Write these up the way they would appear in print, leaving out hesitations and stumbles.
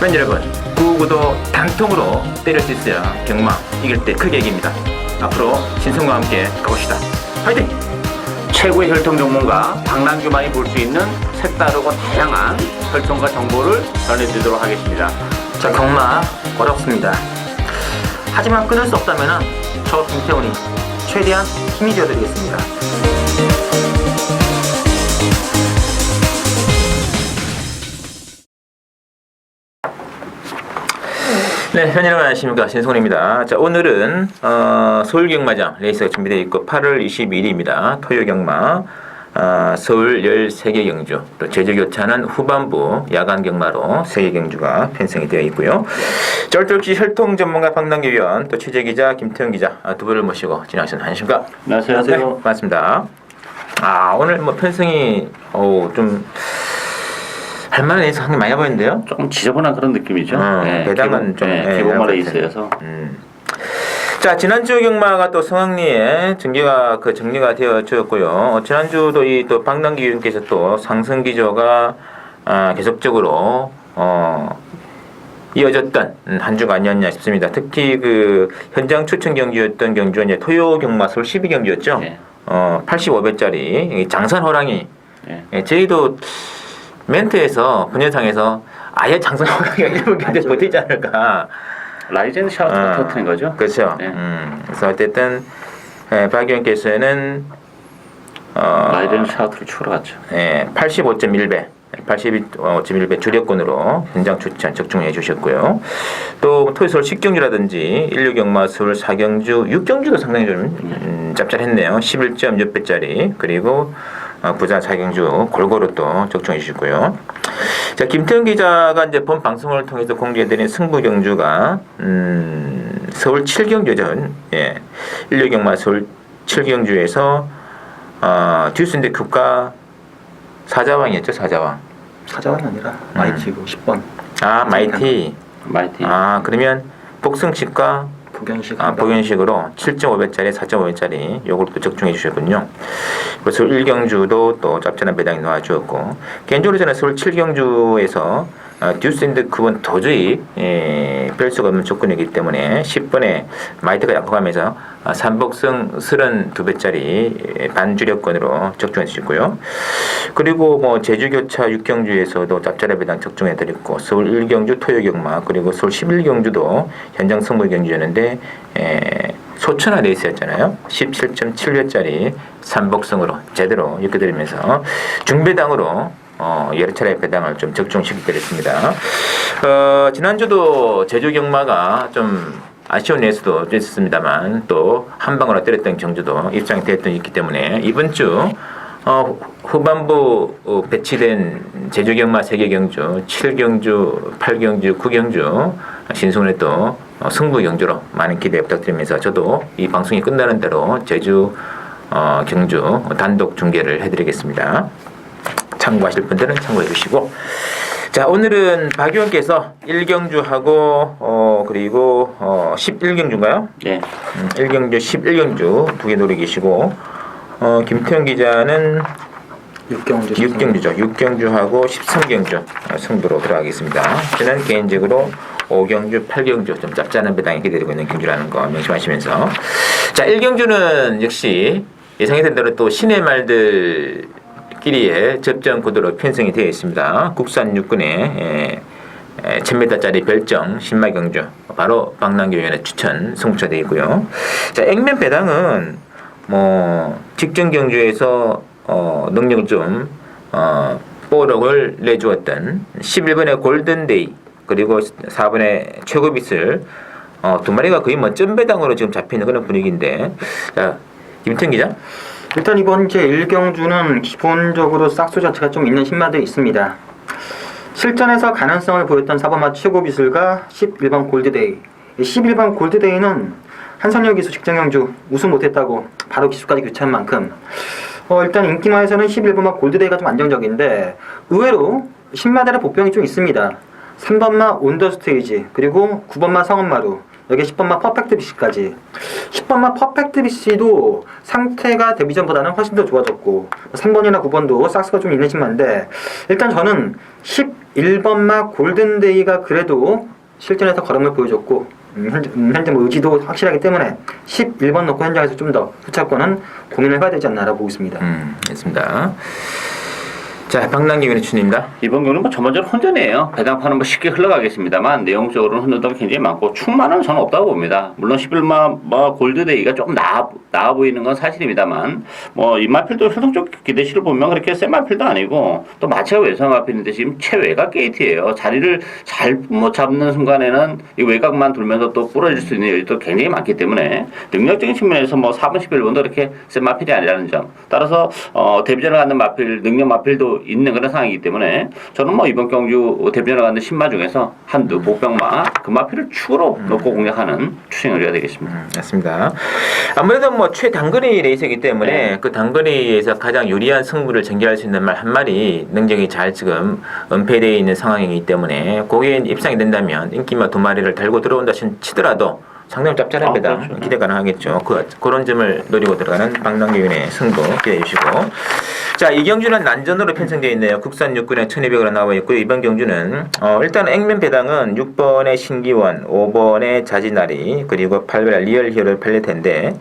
팬 여러분, 9구도 단통으로 때릴 수 있어야 경마 이길 때 크게 이깁니다. 앞으로 신성과 함께 가봅시다. 화이팅! 최고의 혈통 전문가 박남규만이 볼 수 있는 색다르고 다양한 혈통과 정보를 전해드리도록 하겠습니다. 자, 경마 어렵습니다. 하지만 끊을 수 없다면 저 김태훈이 최대한 힘이 되어드리겠습니다. 네, 현 여러분 안녕하십니까, 신성훈입니다. 자, 오늘은 서울 경마장 레이스가 준비되어 있고 8월 22일입니다. 토요 경마 서울 13개 경주, 또 제주 교차는 후반부 야간 경마로 3개 경주가 편성이 되어 있고요. 쩔쩔기 혈통 전문가 박남규 위원, 또 취재 기자 김태훈 기자 두 분을 모시고 진행하시는 안녕하십니까? 안녕하세요. 네, 반갑습니다. 오늘 뭐 편성이 좀 할만한 레이스 한게 많이 보이는데요? 조금 지저분한 그런 느낌이죠. 배당은 좀 기본만 레이스여서. 자, 지난주 경마가 또 성황리에 정리가 되어졌고요. 지난주도 또 박남기 위원께서 또 상승 기조가 계속적으로 이어졌던 한 주가 아니었냐 싶습니다. 특히 그 현장 추천 경주였던 경주는 이제 토요 경마 서울 12경주였죠. 네. 85배짜리 장산 호랑이. 네. 저희도 멘트에서 분야상에서 아예 장산 호랑이가 1분 경주에 버티지 않을까. 라이젠 샤우트가 터트린 거죠. 그렇죠. 네. 그래서 어쨌든 박 의원께서는 라이젠 샤우트를 추월하죠. 85.1배, 82.1배 주력권으로 현장 추천 적중해 주셨고요. 또 토요일 10경주라든지 16경마 서울 4경주, 6경주도 상당히 좀 짭짤했네요. 11.6배짜리 그리고 부자 4경주 골고루 또 적중해 주시고요. 자, 김태훈 기자가 이제 본 방송을 통해서 공개해드린 승부 경주가 서울 7경주전, 16경마 서울 7경주에서 듀스인데 국가 사자왕이었죠, 사자왕. 사자왕이 아니라 마이티고 10번. 마이티. 그러면 복승식과 복연식으로 7.5배짜리, 4.5배짜리 요걸 또 적중해 주셨군요. 그래서 1경주도 또 짭짤한 배당이 나와주었고, 개인적으로 저는 서울 7경주에서 듀스인드 급은 도저히 뺄 수가 없는 조건이기 때문에 10번에 마이트가 약속하면서 3복승 32배짜리 반주력권으로 적중해 주셨고요. 그리고 뭐 제주교차 6경주에서도 짭짤한 배당 적중해 드렸고, 서울 1경주 토요경마 그리고 서울 11경주도 현장 승부 경주였는데 소천화 레이스였잖아요. 17.7배짜리 3복승으로 제대로 엮어드리면서 중배당으로 여러 차례 배당을 좀 적중시켜드렸습니다. 지난주도 제주 경마가 좀 아쉬운 레이스도 있었습니다만 또 한 방으로 때렸던 경주도 입장이 되었던 있기 때문에 이번 주 후반부 배치된 제주 경마 3개 경주, 7경주, 8경주, 9경주 신승훈의 또 승부 경주로 많은 기대 부탁드리면서 저도 이 방송이 끝나는 대로 제주 경주 단독 중계를 해드리겠습니다. 참고하실 분들은 참고해 주시고, 자, 오늘은 박 의원께서 1경주하고 그리고 11경주인가요? 네. 1경주, 11경주 두 개 노리고 계시고, 김태형 기자는 6경주죠. 6경주하고 13경주 승부로 들어가겠습니다. 저는 개인적으로 5경주, 8경주 좀 짭짤한 배당이 기대되고 있는 경주라는 거 명심하시면서, 자, 1경주는 역시 예상했던 대로 또 신의 말들 끼리의 접전 구도로 편성이 되어 있습니다. 국산 육군의 1000m짜리 별정 신마경주, 바로 박남규 위원의 추천 승부처 되어 있고요. 자, 액면 배당은 뭐 직전 경주에서 능력을 좀 뽀록을 내주었던 11번의 골든데이 그리고 4번의 최고빛을 두 마리가 거의 뭐 점 배당으로 지금 잡히는 그런 분위기인데, 자, 김태훈 기자. 일단 이번 제 1경주는 기본적으로 싹수 자체가 좀 있는 신마들이 있습니다. 실전에서 가능성을 보였던 4번마 최고비슬과 11번 골드데이. 11번 골드데이는 한선혁 기수 직전경주 우승 못했다고 바로 기수까지 교체한 만큼 일단 인기마에서는 11번마 골드데이가 좀 안정적인데, 의외로 신마들의 복병이 좀 있습니다. 3번마 온더스테이지 그리고 9번마 성원마루, 여기 10번마 퍼펙트 BC까지. 10번마 퍼펙트 BC도 상태가 데뷔전보다는 훨씬 더 좋아졌고 3번이나 9번도 싹스가 좀 있는 신마인데 일단 저는 11번마 골든데이가 그래도 실전에서 걸음을 보여줬고 현재 뭐 의지도 확실하기 때문에 11번 넣고 현장에서 좀 더 후차권은 고민을 해야 되지 않나라고 보고 있습니다. 알겠습니다. 자, 박남기 위원입니다. 이번 경우는 뭐 전반적으로 혼전이에요. 배당판은 뭐 쉽게 흘러가겠습니다만 내용적으로는 흔들림이 굉장히 많고 충만은 저는 없다고 봅니다. 물론 11마 골드데이가 조금 나아 보이는 건 사실입니다만 뭐 이마필도 효동적 기대치를 보면 그렇게 센 마필도 아니고 또 마체가 외곽 마필인데 지금 최외곽 게이트예요. 자리를 잘 잡는 순간에는 이 외곽만 돌면서 또 부러질 수 있는 여지도 굉장히 많기 때문에 능력적인 측면에서 뭐 4번 11번도 그렇게 센 마필이 아니라는 점. 따라서 데뷔전을 갖는 마필 능력 마필도 있는 그런 상황이기 때문에 저는 뭐 이번 경주 데뷔전을 갖는 신마 중에서 한두 복병마 금마필을 축으로 넣고 공략하는 추천을 해야 되겠습니다. 맞습니다. 아무래도 뭐 최단거리 레이스이기 때문에 그 단거리에서 가장 유리한 승부를 전개할 수 있는 말 한 마리 능력이 잘 지금 은폐되어 있는 상황이기 때문에 거기에 입상이 된다면 인기마 두 마리를 달고 들어온다 치더라도 상당히 짭짤합니다. 그렇죠. 기대 가능하겠죠. 그런 점을 노리고 들어가는 박남규의 승부 기대해 주시고. 자, 이 경주는 난전으로 편성되어 있네요. 국산 육군에 1200으로 나와 있고요. 이번 경주는 일단 액면 배당은 6번의 신기원, 5번의 자진나리, 그리고 8번 리얼 히어로를 팔릴 텐데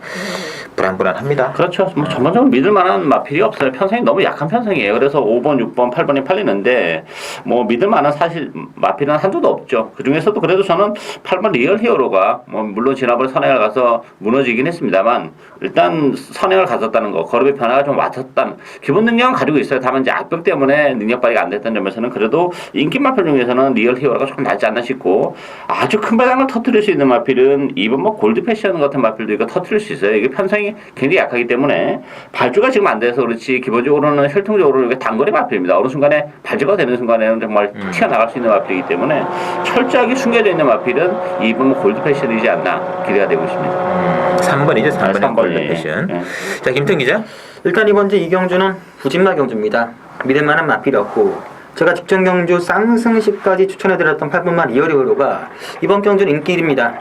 불안불안합니다. 그렇죠. 뭐 전반적으로 믿을 만한 마필이 없어요. 편성이 너무 약한 편성이에요. 그래서 5번, 6번, 8번이 팔리는데 뭐 믿을 만한 사실 마필은 한두도 없죠. 그 중에서도 그래도 저는 8번 리얼 히어로가 뭐 물론 지난번에 선행을 가서 무너지긴 했습니다만 일단 선행을 가졌다는 거, 걸음의 변화가 좀 왔었다는 기본 능력은 가지고 있어요. 다만 이제 악병 때문에 능력 발휘가 안 됐던 점에서는 그래도 인기 마필 중에서는 리얼 히어로가 조금 낫지 않나 싶고 아주 큰 배당을 터뜨릴 수 있는 마필은 이번 뭐 골드 패션 같은 마필도 이거 터뜨릴 수 있어요. 이게 편성이 굉장히 약하기 때문에 발주가 지금 안 돼서 그렇지 기본적으로는 혈통적으로 이게 단거리 마필입니다. 어느 순간에 발주가 되는 순간에는 정말 튀어나갈 수 있는 마필이기 때문에 철저하게 숨겨져 있는 마필은 이번 뭐 골드 패션이지 않나 기대가 되고 있습니다. 3번이죠. 3번의 3번이. 골드 패션. 예. 자, 김태형 기자. 일단 이번 주 이 경주는 부진마 경주입니다. 믿을 만한 마필이 없고 제가 직전 경주 쌍승시까지 추천해드렸던 8번마 리얼 히어로가 이번 경주는 인기 1위입니다.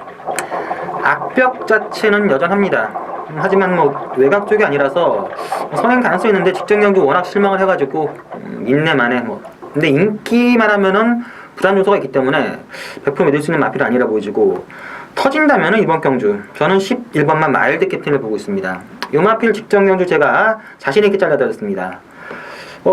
악벽 자체는 여전합니다. 하지만 뭐 외곽 쪽이 아니라서 선행 가능성이 있는데 직전 경주 워낙 실망을 해가지고 인내만에 뭐 근데 인기만 하면은 부담 요소가 있기 때문에 100% 믿을 수 있는 마필이 아니라 보여지고 터진다면은 이번 경주 저는 11번만 마일드 캡틴을 보고 있습니다. 이 마필 직전 경주 제가 자신 있게 잘라드렸습니다.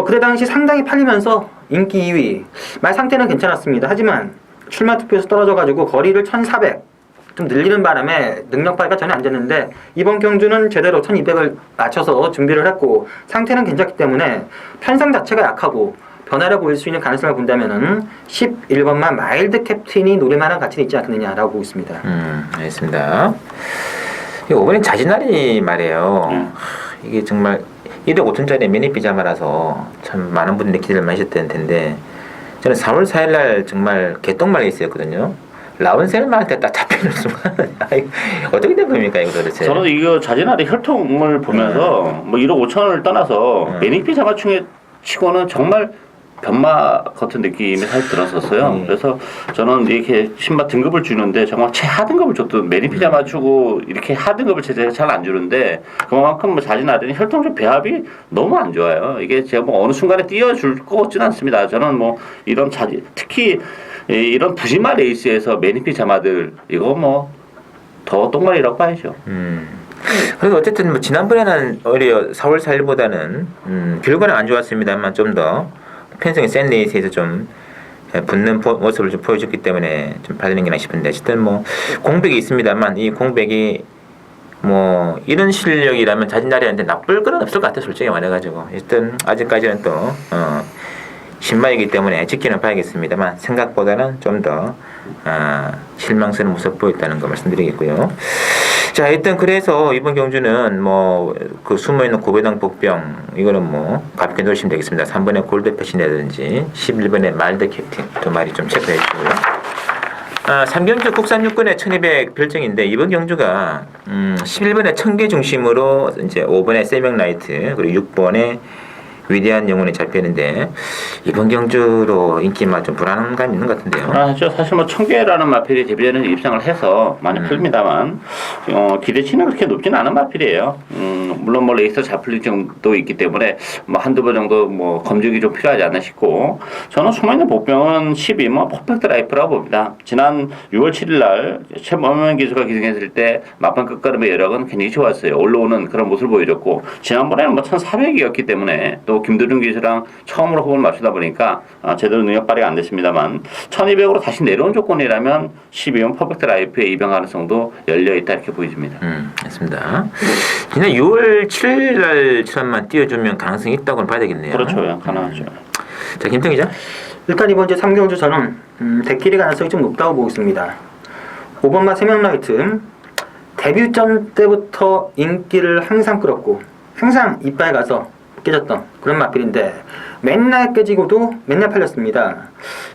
그때 당시 상당히 팔리면서 인기 2위 말 상태는 괜찮았습니다. 하지만 출마 투표에서 떨어져가지고 거리를 1400 좀 늘리는 바람에 능력 발휘가 전혀 안 됐는데 이번 경주는 제대로 1200을 맞춰서 준비를 했고 상태는 괜찮기 때문에 편성 자체가 약하고 변화를 보일 수 있는 가능성을 본다면은 11번만 마일드 캡틴이 노릴만한 가치는 있지 않겠느냐라고 보고 있습니다. 알겠습니다. 이번엔 자진나리 말이에요. 이게 정말 1억 5천짜리 미니 피자마라서 참 많은 분들이 기대를 많이 하셨던 텐데 저는 4월 4일날 정말 개똥말에 있었거든요. 라운셀마한테 딱 잡히는 순간 어떻게 된 겁니까 이거 도대체? 저는 이거 자진아리 혈통을 보면서 뭐 1억 5천을 떠나서 매닉피 자마충에 치고는 정말 변마 같은 느낌이 사실 들었었어요. 그래서 저는 이렇게 신마 등급을 주는데 정말 최하등급을 줬던 매니피자 맞추고 이렇게 하등급을 제가 잘 안 주는데 그만큼 뭐 자진아리는 혈통적 배합이 너무 안 좋아요. 이게 제가 뭐 어느 순간에 띄워줄 것 같지는 않습니다. 저는 뭐 이런 특히 이런 부심마 레이스에서 매니피 자마들 이거 뭐 더 똥말이라고 봐야죠. 그래도 어쨌든 뭐 지난번에는 오히려 4월 4일보다는 결과는 안 좋았습니다만 좀 더 편성이 센 레이스에서 좀 붙는 모습을 좀 보여줬기 때문에 좀 팔리는 게나 싶은데 어쨌든 뭐 공백이 있습니다만 이 공백이 뭐 이런 실력이라면 자진나리한테 나쁠 건 없을 것 같아 솔직히 말해가지고 일단 아직까지는 또 신마이기 때문에 지키는 봐야겠습니다만 생각보다는 좀 더 실망스러운 모습 보였다는 거 말씀드리겠고요. 자, 일단 그래서 이번 경주는 뭐 그 숨어있는 고배당 복병 이거는 뭐 가볍게 놓으시면 되겠습니다. 3번의 골드 패신이라든지 11번의 마일드 캡틴 두 마리 좀 체크해 주시고요. 3경주 국산 육군의 1200 별정인데 이번 경주가 11번의 청계 중심으로 이제 5번의 세명라이트 그리고 6번의 위대한 영혼이 잡히는데 이번 경주로 인기만 좀 불안한 감이 있는 것 같은데요. 그렇죠. 사실 뭐 청계라는 마필이 데뷔전에 입상을 해서 많이 풀립니다만 기대치는 그렇게 높지는 않은 마필이에요. 물론 뭐 레이서 잡힐 정도 있기 때문에 뭐 한두 번 정도 뭐 검증이 좀 필요하지 않나 싶고 저는 숨어있는 복병은 12 뭐 퍼펙트 라이프라고 봅니다. 지난 6월 7일 날 최범현 기수가 기승했을 때 막판 끝걸음의 여력은 굉장히 좋았어요. 올라오는 그런 모습을 보여줬고 지난번에는 뭐 1400이었기 때문에 또 김도준 기수랑 처음으로 호흡을 맞추다 보니까 제대로 능력 발휘가 안 됐습니다만 1200으로 다시 내려온 조건이라면 12번 퍼펙트 라이프의 입양 가능성도 열려있다 이렇게 보여집니다. 맞습니다. 지난 6월 7일 날처럼만 띄워주면 가능성이 있다고는 봐야 되겠네요. 그렇죠. 가능하죠. 자, 김태형 기자. 일단 이번 주 3경주 저는 대끼리 가능성이 좀 높다고 보고 있습니다. 5번마 세명라이트 데뷔전 때부터 인기를 항상 끌었고 항상 이빨 가서 깨졌던 그런 마필인데 맨날 깨지고도 맨날 팔렸습니다.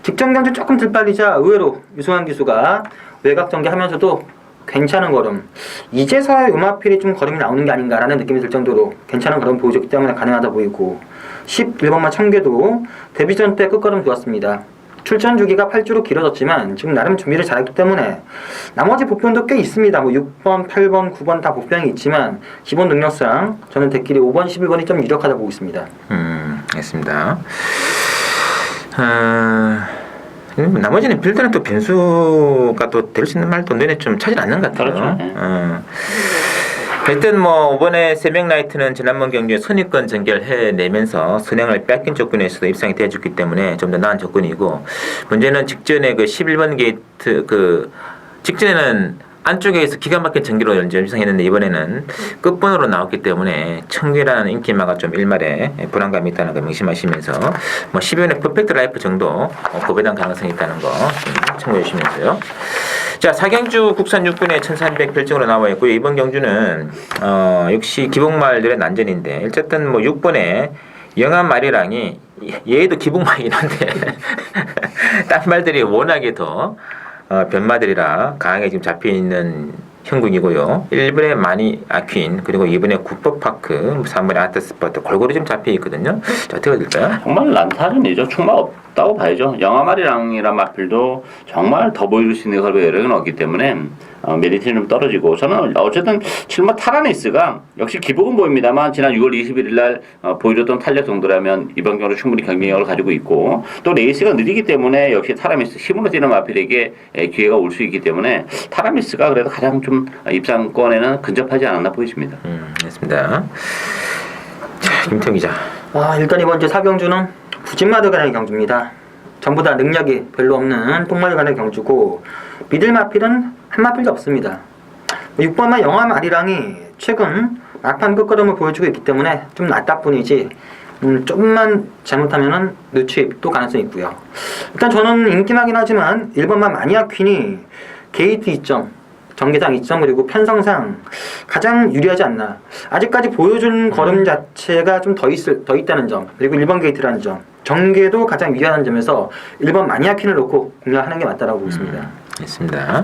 직전 경주 조금 들빨리자 의외로 유승환 기수가 외곽 전개하면서도 괜찮은 걸음, 이제서야 요 마필이 좀 걸음이 나오는 게 아닌가라는 느낌이 들 정도로 괜찮은 걸음 보여줬기 때문에 가능하다 보이고 11번마 청계도 데뷔전 때 끝걸음 좋았습니다. 출전 주기가 8주로 길어졌지만 지금 나름 준비를 잘했기 때문에 나머지 복병도 꽤 있습니다. 뭐 6번, 8번, 9번 다 복병이 있지만 기본 능력상 저는 대끼리 5번, 11번이 좀 유력하다 보고 있습니다. 알겠습니다. 나머지는 빌드는 또 변수가 또 될 수 있는 말도 눈에 좀 차질 않는 것 같아요. 그렇죠. 일단 뭐 이번에 세명라이트는 지난번 경기에 선입권 전결해내면서 선행을 뺏긴 조건에서도 입상이 되어줬기 때문에 좀 더 나은 조건이고 문제는 직전에 그 11번 게이트 그 직전에는 안쪽에서 기가 막힌 전기로 연주상했는데 이번에는 끝번으로 나왔기 때문에 청계라는 인기마가 좀 일말에 불안감이 있다는 거 명심하시면서 뭐 12번의 퍼펙트 라이프 정도 고배당 가능성이 있다는 거 참고해 주시면서요. 자, 4경주 국산 6분에 1400 별정으로 나와 있고요. 이번 경주는 역시 기복말들의 난전인데 어쨌든 뭐 6번에 영암 마리랑이 얘도 기복말이긴 한데 딴 말들이 워낙에 더 변마들이라 강하게 지금 잡혀있는 형국이고요. 1번에 마니 아퀸 그리고 2번에 국법파크 3번에 아트스퍼트 골고루 좀 잡혀있거든요. 자, 어떻게 될까요? 정말 난타전이죠. 충만 없다고 봐야죠. 영아마리랑이란 마필도 정말 더 보여줄 수 있는 걸의 여력은 없기 때문에 메리트는 좀 떨어지고 저는 어쨌든 7번 타라니스가 역시 기복은 보입니다만 지난 6월 21일 날 보여줬던 탄력 정도라면 이번 경우는 충분히 경쟁력을 가지고 있고 또 레이스가 느리기 때문에 역시 타라미스 힘으로 뛰는 마필에게 기회가 올 수 있기 때문에 타라미스가 그래도 가장 좀 입상권에는 근접하지 않았나 보여집니다. 알겠습니다. 자, 김태형 기자. 일단 이번 주 4경주는 부진마들 간의 경주입니다. 전부 다 능력이 별로 없는 똥마들 간의 경주고 미들 마필은 한 마필도 없습니다. 6번마 영암 아리랑이 최근 막판 끝걸음을 보여주고 있기 때문에 좀 낫다 뿐이지 조금만 잘못하면은 늦추입도 가능성이 있고요. 일단 저는 인기나긴 하지만 1번마 마니아 퀸이 게이트 2점, 전개상 2점 그리고 편성상 가장 유리하지 않나. 아직까지 보여준 걸음 자체가 좀 더 있다는 점 그리고 1번 게이트라는 점 전개도 가장 유리한 점에서 1번 마니아 퀸을 놓고 공략하는 게 맞다라고 보고 있습니다. 있습니다.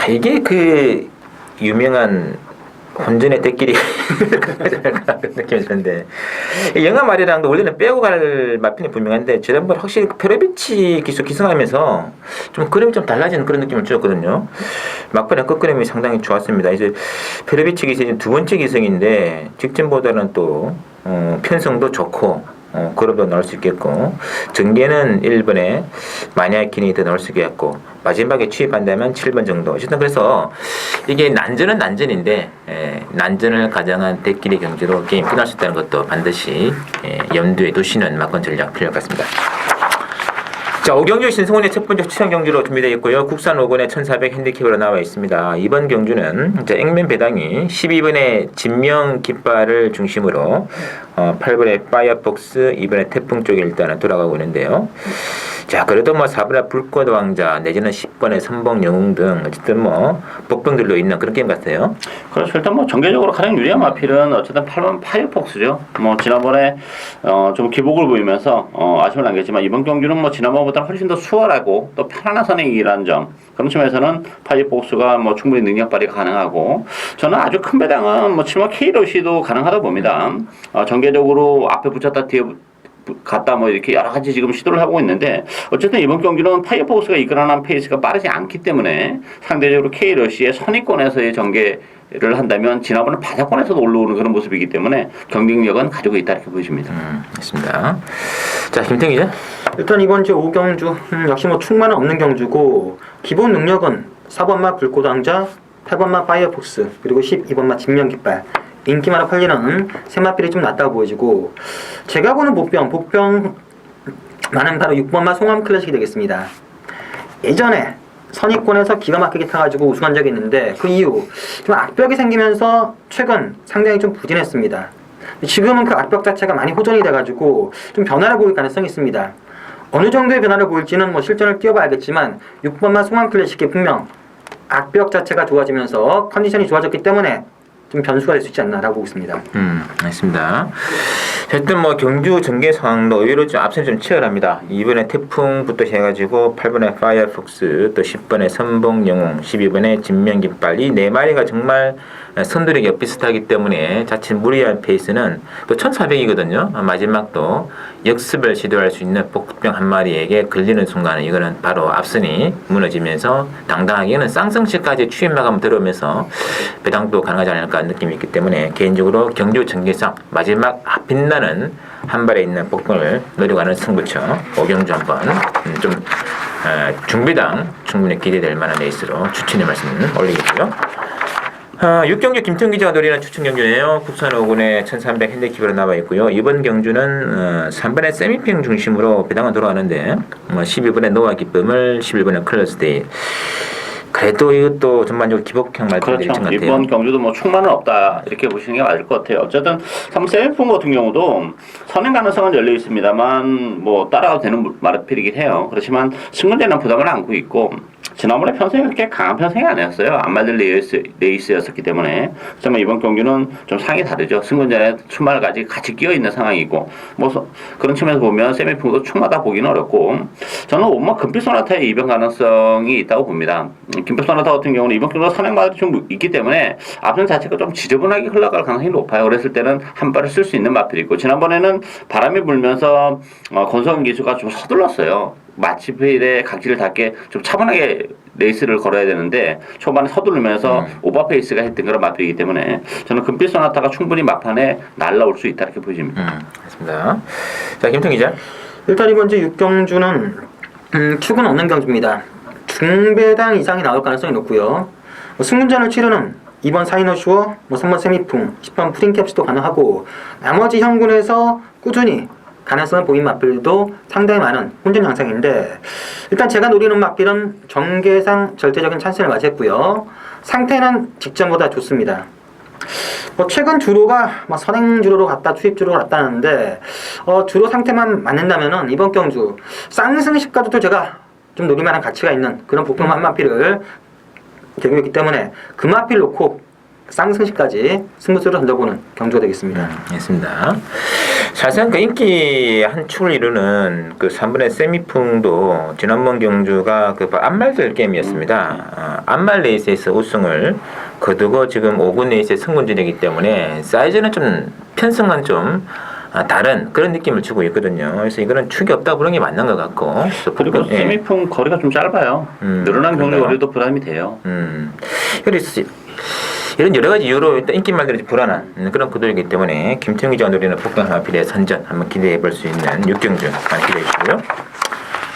이게 그 유명한 혼전의 때끼리 느낌이 드는데 영화 말이랑도 원래는 빼고 갈 마핀이 분명한데 지난번 확실히 페로비치 기수 기승하면서 좀 그림이 좀 달라지는 그런 느낌을 주었거든요. 막판에 끝그림이 상당히 좋았습니다. 이제 페로비치 기승이 두 번째 기승인데 직전보다는 또 편성도 좋고 그룹도 넣을 수 있겠고 전개는 1번에 마니아킨이 더 넣을 수 있겠고 마지막에 취입한다면 7번 정도. 어쨌든 그래서 이게 난전은 난전인데 난전을 가장한 대끼리 경주로 게임 끝날 수 있다는 것도 반드시 염두에 두시는 막권 전략 필요할 것 같습니다. 자, 5경주 신승훈의 첫 번째 추천 경주로 준비되어 있고요. 국산 5번에 1400 핸디캡으로 나와 있습니다. 이번 경주는 액면 배당이 12번의 진명 깃발을 중심으로 8번의 파이어폭스, 2번의 태풍 쪽에 일단은 돌아가고 있는데요. 자, 그래도 뭐 4번의 불꽃 왕자 내지는 10번의 선봉 영웅 등 어쨌든 뭐 복병들로 있는 그런 게임 같아요. 그렇죠. 일단 뭐 전개적으로 가장 유리한 마필은 어쨌든 8번 파이어폭스죠. 뭐 지난번에 좀 기복을 보이면서 아쉬움을 남겼지만 이번 경기는 뭐 지난번보다 훨씬 더 수월하고 또 편안한 선행이라는 점. 그런 측면에서는 파이어폭스가 뭐 충분히 능력 발휘가 가능하고 저는 아주 큰 배당은 뭐 치마 K러시도 가능하다 봅니다. 전개적으로 앞에 붙였다 뒤에 갔다 뭐 이렇게 여러 가지 지금 시도를 하고 있는데 어쨌든 이번 경기는 파이어폭스가 이끌어낸 페이스가 빠르지 않기 때문에 상대적으로 K러시의 선의권에서의 전개를 한다면 지난번에 바닥권에서도 올라오는 그런 모습이기 때문에 경쟁력은 가지고 있다 이렇게 보여집니다. 맞습니다. 자, 김태형 기자. 일단 이번 주 5경주 역시 뭐 충만은 없는 경주고 기본 능력은 4번마 불꽃왕자, 8번마 파이어폭스 그리고 12번마 진명깃발 인기 많아 팔리는 세 마필이 좀 낫다고 보여지고 제가 보는 복병 많은 바로 6번마 송암 클래식이 되겠습니다. 예전에 선의권에서 기가 막히게 타가지고 우승한 적이 있는데 그 이후 좀 악벽이 생기면서 최근 상당히 좀 부진했습니다. 지금은 그 악벽 자체가 많이 호전이 돼가지고 좀 변화를 보일 가능성이 있습니다. 어느 정도의 변화를 보일지는 뭐 실전을 뛰어봐야 알겠지만 6번마 송암 클래식이 분명 악벽 자체가 좋아지면서 컨디션이 좋아졌기 때문에 좀 변수가 될 수 있지 않나라고 보고 있습니다. 알겠습니다. 하여튼 뭐 경주 전개 상황도 의외로 좀 앞선이 좀 치열합니다. 2번에 태풍부터 해가지고 8번에 파이어폭스, 또 10번에 선봉영웅, 12번에 진명깃발 이 네 마리가 정말 선두력이 엇비슷하기 때문에 자칫 무리한 페이스는 또 1400이거든요. 마지막도 역습을 시도할 수 있는 복병 한 마리에게 걸리는 순간은 이거는 바로 앞선이 무너지면서 당당하게는 쌍성시까지 추임마감 들어오면서 배당도 가능하지 않을까 느낌이 있기 때문에 개인적으로 경주 전개상 마지막 빛나는 한 발에 있는 복병을 노리고 하는 승부처 5경주 한번 좀 중비당 충분히 기대될 만한 레이스로 추천의 말씀 올리겠고요. 6경주 김태형 기자가 노리는 추천 경주네요. 국산 5군의 1300 핸디캡으로 나와 있고요. 이번 경주는 3번의 세미핑 중심으로 배당은 돌아가는데 12번의 노아 기쁨을 11번의 클러스데이 그래도 이것도 전반적으로 기복형 말씀드린 것 같아요. 이번 경주도 뭐 충만은 없다 이렇게 보시는 게 맞을 것 같아요. 어쨌든 3세미풍 같은 경우도 선행 가능성은 열려 있습니다만 뭐 따라가도 되는 마라필이긴 해요. 그렇지만 승문제는 부담을 안고 있고 지난번에 편성이 그렇게 강한 편성이 아니었어요. 안말들 레이스였었기 때문에. 그렇지만 이번 경기는 좀 상이 다르죠. 승근전에 출마까지 같이 끼어 있는 상황이고 뭐 그런 측면에서 보면 세미풍도 충마다 보기는 어렵고 저는 오마 금빛 소나타의 이변 가능성이 있다고 봅니다. 금빛 소나타 같은 경우는 이번 경기도 선행마다 좀 있기 때문에 앞선 자체가 좀 지저분하게 흘러갈 가능성이 높아요. 그랬을 때는 한 발을 쓸 수 있는 마필이고 지난번에는 바람이 불면서 권성훈 기수가 좀 서둘렀어요. 마치필의 각질을 닿게 좀 차분하게 레이스를 걸어야 되는데 초반에 서두르면서 오버페이스가 했던 그런 마필이기 때문에 저는 금빛 소나타가 충분히 막판에 날라올 수 있다 이렇게 보여집니다. 알겠습니다. 자, 김태형 기자. 일단 이번 주 6경주는 축은 없는 경주입니다. 중배당 이상이 나올 가능성이 높고요. 승문전을 치르는 2번 사이노슈어, 3번 세미풍, 10번 프린캡스도 가능하고 나머지 형군에서 꾸준히 가능성을 보인 마필도 상당히 많은 혼전 양상인데 일단 제가 노리는 마필은 전개상 절대적인 찬스를 맞이했고요. 상태는 직전보다 좋습니다. 최근 주로가 선행 주로로 갔다 투입 주로로 갔다 하는데 주로 상태만 맞는다면은 이번 경주 쌍승식까지도 제가 좀 노릴만한 가치가 있는 그런 복병 한 마필을 제공했기 때문에 그 마필 놓고 쌍승식까지 승부수를 던져보는 경주가 되겠습니다. 알겠습니다. 사실은 그 인기 한 축을 이루는 그 3번의 세미풍도 지난번 경주가 그 안말들 게임이었습니다. 안말 레이스에서 우승을 거두고 지금 5군 레이스의 승군진이기 때문에 사이즈는 좀 편성은 좀 다른 그런 느낌을 주고 있거든요. 그래서 이거는 축이 없다 보는 게 맞는 것 같고 그리고 세미풍 거리가 좀 짧아요. 늘어난 경주 거리도 부담이 돼요. 그래서 이런 여러 가지 이유로 일단 인기말들이 불안한 그런 구도이기 때문에 김태형 기자가 노리는 복병 마필의 선전 한번 기대해 볼 수 있는 6경주 많이 기대해 주시고요.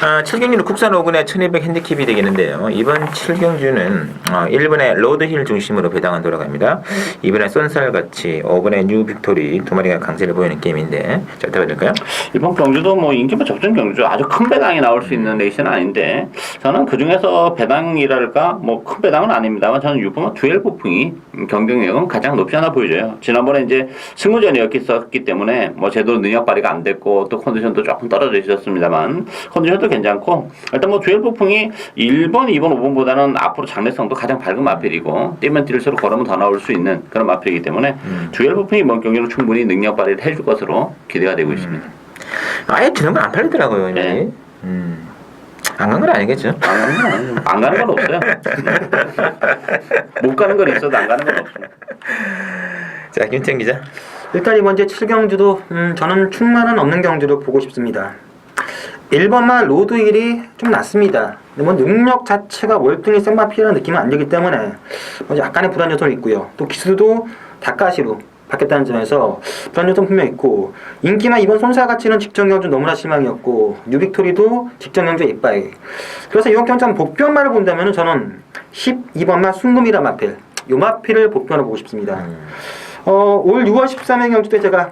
7경주는 국산 5군의 1200 핸디캡이 되겠는데요. 이번 7경주는 1번의 로드힐 중심으로 배당은 돌아갑니다. 2번의 쏜살같이 5번의 뉴 빅토리 두 마리가 강세를 보이는 게임인데 자, 어떻게 될까요? 이번 경주도 뭐 인기가 적정 경주죠. 아주 큰 배당이 나올 수 있는 레이스는 아닌데 저는 그 중에서 배당이랄까 뭐 큰 배당은 아닙니다만 저는 6번 듀엘 부풍이 경쟁력은 가장 높지 않아 보여져요. 지난번에 이제 승무전이었기 때문에 뭐 제대로 능력 발휘가 안 됐고 또 컨디션도 조금 떨어져 있었습니다만 컨디션도 괜찮고 일단 뭐 듀얼 폭풍이 1번, 2번, 5번보다는 앞으로 장래성도 가장 밝은 마필이고 뛰면 뛸수록 걸으면 더 나올 수 있는 그런 마필이기 때문에 듀얼 폭풍이 이번 경기는 충분히 능력 발휘를 해줄 것으로 기대가 되고 있습니다. 아예 주는 건 안 팔리더라고요. 네. 안 간 건 아니겠죠? 안 가는 건 아니죠. 안 가는 건 없어요. 못 가는 건 있어도 안 가는 건 없어요. 자, 김태형 기자. 일단 이번 주 7경주도 저는 충만한 없는 경주로 보고 싶습니다. 1번만 로드 1이 좀 낮습니다. 근데 뭐 능력 자체가 월등히 센 마피라는 느낌은 안 들기 때문에 약간의 불안 요소는 있고요. 또 기수도 다카시로 바뀌었다는 점에서 불안 요소는 분명 있고 인기나 이번 손사 가치는 직전 경주 너무나 실망이었고 뉴빅토리도 직전 경주에 이빠이. 그래서 이번 경주 한 복변만을 본다면 저는 12번만 순금이라 마필 요 마필을 복변으로 보고 싶습니다. 올 6월 13일 경주 때 제가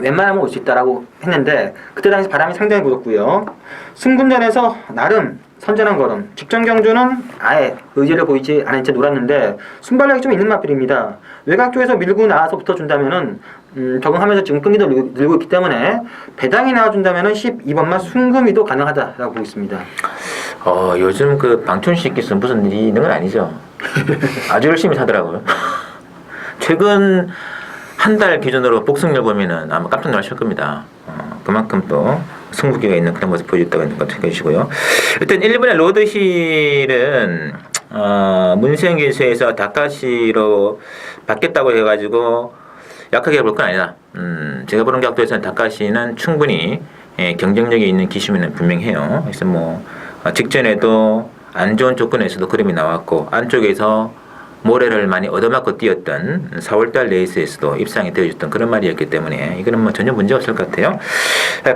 웬만하면 올 수 있다라고 했는데 그때 당시 바람이 상당히 불었고요. 승군전에서 나름 선전한 걸음 직전 경주는 아예 의지를 보이지 않은 채 놀았는데 순발력이 좀 있는 마필입니다. 외곽 쪽에서 밀고 나와서 붙어준다면은 적응하면서 지금 끈기도 늘고 있기 때문에 배당이 나와준다면은 12번만 순금이도 가능하다라고 보고 있습니다. 요즘 그 방촌식 기수 무슨 일이 있는 건 아니죠. 아주 열심히 타더라고요. 최근 한 달 기준으로 복승률 보면은 아마 깜짝 놀라실 겁니다. 그만큼 또 승부기가 있는 그런 모습 보여줬다고 생각해 주시고요. 일단 1번의 로드힐은 문세영 기수에서 다카시로 바뀌었다고 해가지고 약하게 볼 건 아니다. 제가 보는 각도에서는 다카시는 충분히 경쟁력이 있는 기수면 분명해요. 그래서 뭐 직전에도 안 좋은 조건에서도 그림이 나왔고 안쪽에서 모래를 많이 얻어맞고 뛰었던 4월달 레이스에서도 입상이 되어줬던 그런 말이었기 때문에 이거는 뭐 전혀 문제 없을 것 같아요.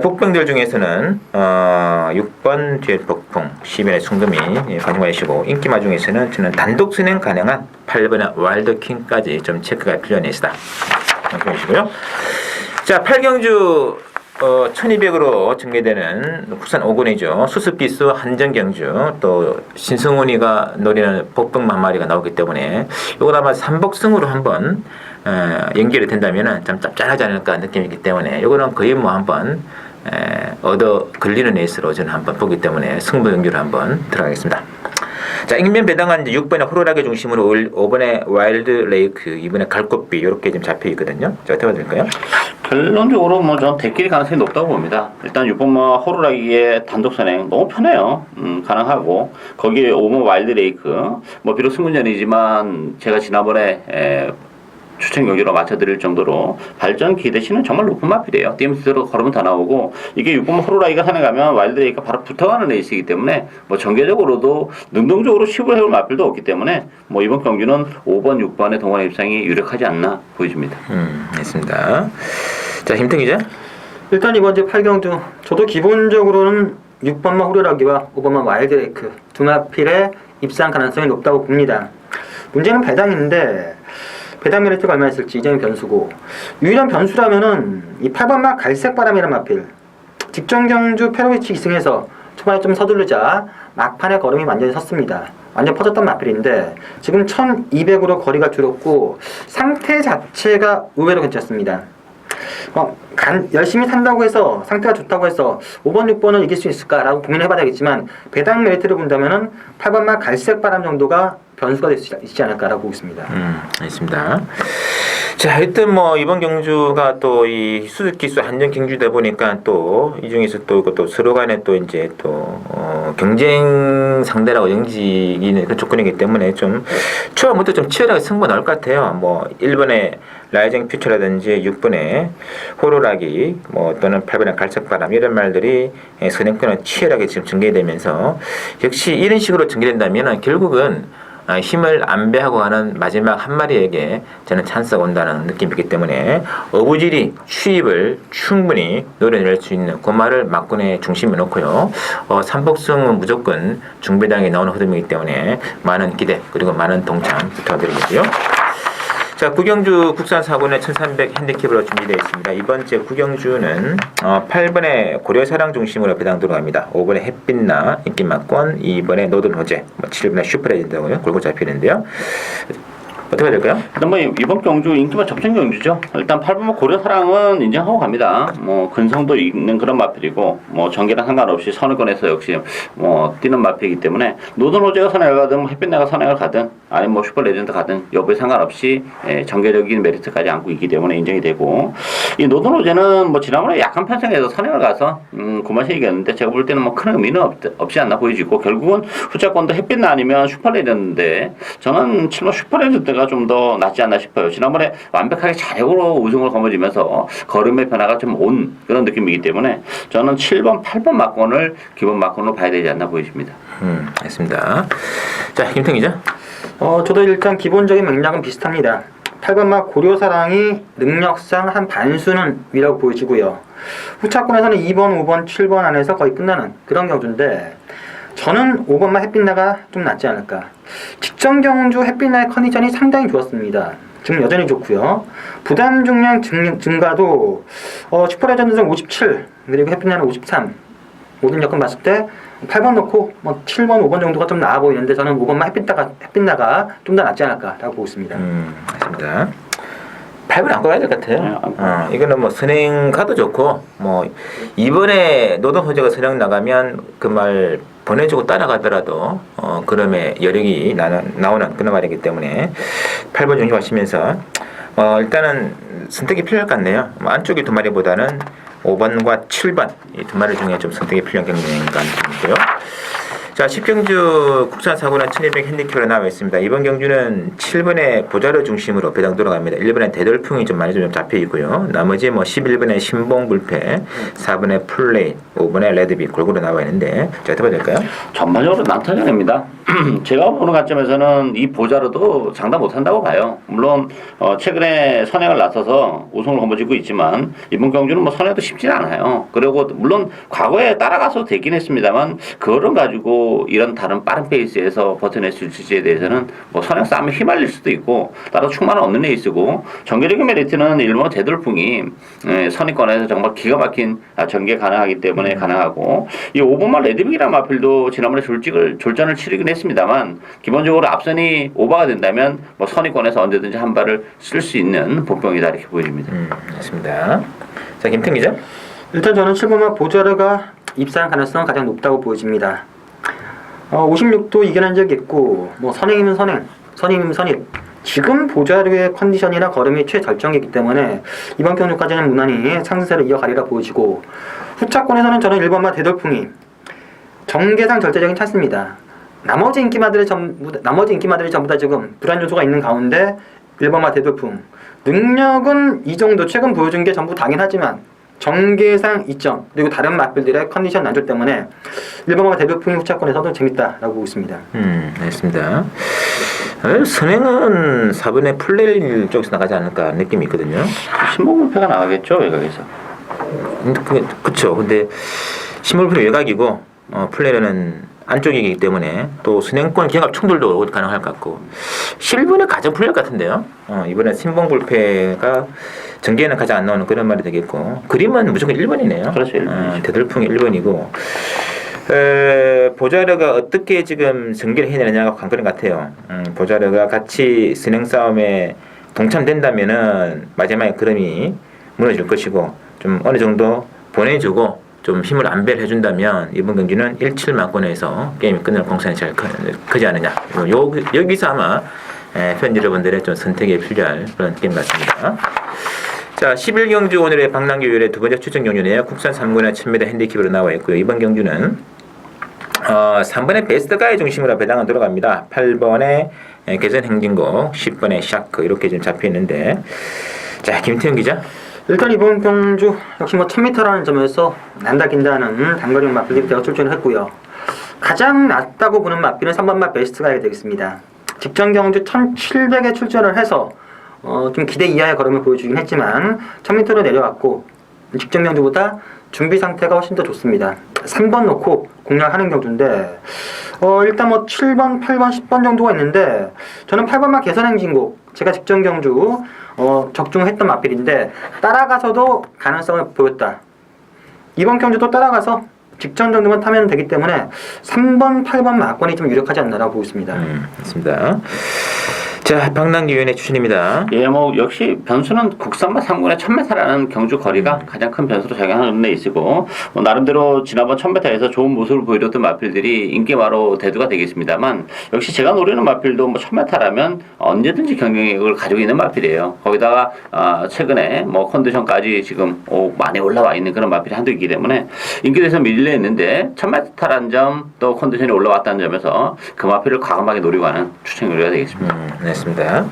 복병들 중에서는 6번 듀얼 폭풍, 10번의 순금이 가져가시고 인기마 중에서는 저는 단독 순행 가능한 8번의 와일드킹까지 좀 체크가 필요한 레이스다. 이렇게 보시고요. 자, 8경주 1200으로 전개되는 국산 5군이죠. 수습기수 한정경주 또 신승훈이가 노리는 복병 한 마리가 나오기 때문에 이거 아마 3복승으로 한번 연결이 된다면 좀 짭짤하지 않을까 느낌이기 때문에 이거는 거의 뭐 한번 얻어 걸리는 레이스로 저는 한번 보기 때문에 승부 연결을 한번 들어가겠습니다. 자, ing면 배당은 이제 6번의 호루라기 중심으로 5번의 와일드 레이크, 2번의 갈꽃비 이렇게 좀 잡혀 있거든요. 자, 어떻게 봐야 될까요? 결론적으로 뭐 전 대끼리 가능성이 높다고 봅니다. 일단 6번 호루라기의 단독 선행 너무 편해요. 가능하고 거기에 5번 와일드 레이크 뭐 비록 승문전이지만 제가 지난번에 추천 경기로 맞춰드릴 정도로 발전 기대치는 정말 높은 마필이에요. DMC로 걸으면 다 나오고 이게 6번 호루라기가 산행하면 와일드 레이크가 바로 붙어가는 레이스이기 때문에 뭐 전개적으로도 능동적으로 10을 해올 마필도 없기 때문에 뭐 이번 경기는 5번, 6번의 동원 입상이 유력하지 않나 보여집니다. 됐습니다. 자, 김태 기자. 일단 이번 주 8경주 저도 기본적으로는 6번만 호루라기와 5번만 와일드 레이크 두 마필의 입상 가능성이 높다고 봅니다. 문제는 배당인데 배당 메리트가 얼마나 있을지 이 점이 변수고 유일한 변수라면은 이 8번마 갈색바람이란 마필 직전 경주 페로비치 2승에서 초반에 좀 서두르자 막판에 걸음이 완전히 섰습니다. 완전 퍼졌던 마필인데 지금 1200으로 거리가 줄었고 상태 자체가 의외로 괜찮습니다. 열심히 탄다고 해서 상태가 좋다고 해서 5번, 6번을 이길 수 있을까라고 고민해봐야겠지만 배당 메리트를 본다면은 8번마 갈색바람 정도가 변수가 될 수 있지 않을까라고 보고 있습니다. 알겠습니다. 자, 일단 뭐 이번 경주가 또 이 수습 기수 한정 경주다 보니까 또 이 중에서 또 서로 간에 또 이제 또 경쟁 상대라고 영지기는 그 조건이기 때문에 좀 초반부터 좀 치열하게 승부 나올 것 같아요. 뭐 1번에 라이징 퓨처라든지 6번에 호루라기 뭐 또는 8번에 갈색바람 이런 말들이 선행권을 치열하게 지금 전개되면서 역시 이런 식으로 전개된다면 결국은 힘을 안배하고 가는 마지막 한 마리에게 저는 찬스가 온다는 느낌이기 때문에 어부질이 추입을 충분히 노려낼 수 있는 그 말을 막군의 중심에 놓고요. 삼복승은 무조건 중배당이 나오는 흐름이기 때문에 많은 기대 그리고 많은 동참 부탁드리겠고요. 자, 구경주 국산 4군의 1300 핸디캡으로 준비되어 있습니다. 이번 주 구경주는 8번의 고려사랑 중심으로 배당 들어갑니다. 5번의 햇빛나 인기만권, 2번의 노든 호재, 7번의 슈퍼레전드고요. 골고 잡히는데요. 어떻게 해야 될까요? 일단 뭐 이번 경주 인기만 접전 경주죠. 일단 8번 고려사랑은 인정하고 갑니다. 뭐 근성도 있는 그런 마필이고 뭐 전개랑 상관없이 선을권에서 역시 뭐 뛰는 마필이기 때문에 노던호재가 선행을 가든 햇빛내가 선행을 가든 아니면 뭐 슈퍼레전드 가든 여부에 상관없이 전개적인 메리트까지 안고 있기 때문에 인정이 되고 이 노던호재는 뭐 지난번에 약한 편성에서 선행을 가서 고마시 이겼는데 제가 볼 때는 뭐 큰 의미는 없지 않나 보여지고 결국은 후자권도 햇빛나 아니면 슈퍼레전드인데 저는 7번 슈퍼레전드가 좀 더 낫지 않나 싶어요. 지난번에 완벽하게 자력으로 우승을 거머쥐면서 걸음의 변화가 좀 온 그런 느낌이기 때문에 저는 7번, 8번 막권을 기본 막권으로 봐야 되지 않나 보여집니다. 알겠습니다. 자, 김태형 기자. 저도 일단 기본적인 맥락은 비슷합니다. 8번 막 고려사랑이 능력상 한 반수는 위라고 보여지고요. 후차권에서는 2번, 5번, 7번 안에서 거의 끝나는 그런 경주인데 저는 5번만 햇빛나가 좀 낫지 않을까. 직전 경주 햇빛나의 컨디션이 상당히 좋았습니다. 지금 여전히 좋고요. 부담 중량 증가도 슈퍼레전드는 57 그리고 햇빛나는 53 모든 여건 봤을 때 8번 넣고 뭐 7번, 5번 정도가 좀 나아 보이는데 저는 5번만 햇빛나가 좀 더 낫지 않을까라고 보고 있습니다. 알겠습니다. 8번 안 가야 될 것 같아요. 이거는 뭐 선행 가도 좋고 뭐 이번에 노동호재가 선행 나가면 그 말 보내주고 따라가더라도 그럼에 여력이 나오는 그런 말이기 때문에 8번 중심하시면서 일단은 선택이 필요할 것 같네요. 안쪽이 두 마리보다는 5번과 7번 이 두 마리 중에 좀 선택이 필요한 경기니까 안쪽이고요. 자, 10경주 국산 사고는 1200 핸디캡으로 나와 있습니다. 이번 경주는 7번의 보자를 중심으로 배당 돌아갑니다. 1번에 대돌풍이 좀 많이 좀 잡혀 있고요. 나머지 뭐 11번에 신봉불패, 4번에 플레이, 5번에 레드빛 골고루 나와 있는데 자, 어떻게 될까요? 전반적으로 난타전입니다. 제가 보는 관점에서는 이 보자로도 장담 못한다고 봐요. 물론 최근에 선행을 나서서 우승을 거머쥐고 있지만 이번 경주는 뭐 선행도 쉽지 않아요. 그리고 물론 과거에 따라가서 되긴 했습니다만 그거를 가지고 이런 다른 빠른 페이스에서 버텨낼 수 있을지에 대해서는 뭐 선행 싸움에 휘말릴 수도 있고 따로 충만한 없는 레이스고 전개적인 메리트는 일본 대돌풍이 선의권에서 정말 기가 막힌 전개 가능하기 때문에 가능하고 이 5번만 레드빅이라는 마필도 지난번에 졸전을 치르긴 했습니다만 기본적으로 앞선이 오버가 된다면 뭐 선의권에서 언제든지 한 발을 쓸 수 있는 본병이다 이렇게 보여집니다. 맞습니다. 자, 김태형 기자. 일단 저는 7번만 보자르가 입상할 가능성은 가장 높다고 보여집니다. 56도 이겨낸 적이 있고 뭐 선행이면 선임이면 선임. 지금 보자르의 컨디션이나 걸음이 최절정이기 때문에 이번 경주까지는 무난히 상승세를 이어가리라 보여지고 후차권에서는 저는 1번마 대돌풍이 정계상 절대적인 찬스입니다. 나머지 인기마들이 전부 다 지금 불안 요소가 있는 가운데 1번마 대돌풍 능력은 이 정도 최근 보여준 게 전부 당연하지만 정계상 2점 그리고 다른 마필들의 컨디션 난조 때문에 1번마 대돌풍이 후차권에서도 재밌다라고 보고 있습니다. 알겠습니다. 선행은 4번에 플레일 쪽에서 나가지 않을까 느낌이 있거든요. 신봉불패가 나가겠죠 외곽에서. 그렇죠. 근데 신봉불패 외곽이고 플레이는 안쪽이기 때문에 또 선행권 기합 충돌도 가능할 것 같고 7번에 가장 풀릴 것 같은데요. 이번에 신봉불패가 전개에는 가장 안 나오는 그런 말이 되겠고 그림은 무조건 1번이네요. 그렇죠. 1번이죠. 대돌풍이 1번이고 보자르가 어떻게 지금 전개를 해내느냐가 관건인 것 같아요. 보자르가 같이 선행 싸움에 동참된다면은 마지막에 그림이 무너질 것이고 좀 어느 정도 보내주고 좀 힘을 안배를 해준다면 이번 경기는 1-7 막권에서 게임이 끝날 공산이 잘 크지 않느냐. 여기서 아마 팬 여러분들의 좀 선택에 필요할 그런 게임 같습니다. 자, 11경주 오늘의 박남규 요일의 두 번째 출전 경주네요. 국산 3군의 1000m 핸디캡으로 나와 있고요. 이번 경주는 3번의 베스트가의 중심으로 배당은 들어갑니다. 8번의 개선 행진곡, 10번의 샤크 이렇게 지금 잡혀 있는데 자, 김태형 기자. 일단 이번 경주 역시 뭐 1000m라는 점에서 난다긴다는 단거리 마필들이 출전을 했고요. 가장 낫다고 보는 마필은 3번마 베스트가야 되겠습니다. 직전 경주 1700에 출전을 해서 좀 기대 이하의 걸음을 보여주긴 했지만 1000m로 내려왔고 직전 경주보다 준비 상태가 훨씬 더 좋습니다. 3번 놓고 공략하는 경주인데 일단 뭐 7번, 8번, 10번 정도가 있는데 저는 8번만 개선행진곡 제가 직전 경주 적중했던 마필인데 따라가서도 가능성을 보였다. 이번 경주도 따라가서 직전 정도만 타면 되기 때문에 3번, 8번 막권이 좀 유력하지 않나라고 보고 있습니다. 맞습니다. 자, 박남기 위원의 추천입니다. 예, 뭐 역시 변수는 국산마 3군의 1000m라는 경주 거리가 가장 큰 변수로 작용하는 데 있고 뭐 나름대로 지난번 1000m에서 좋은 모습을 보여줬던 마필들이 인기마로 대두가 되겠습니다만 역시 제가 노리는 마필도 뭐 1000m라면 언제든지 경쟁력을 가지고 있는 마필이에요. 거기다가 최근에 뭐 컨디션까지 지금 많이 올라와 있는 그런 마필이 한두 있기 때문에 인기대에서 밀려 있는데 1000m라는 점 또 컨디션이 올라왔다는 점에서 그 마필을 과감하게 노리고 하는 추천 요리가 되겠습니다. 네, 맞습니다.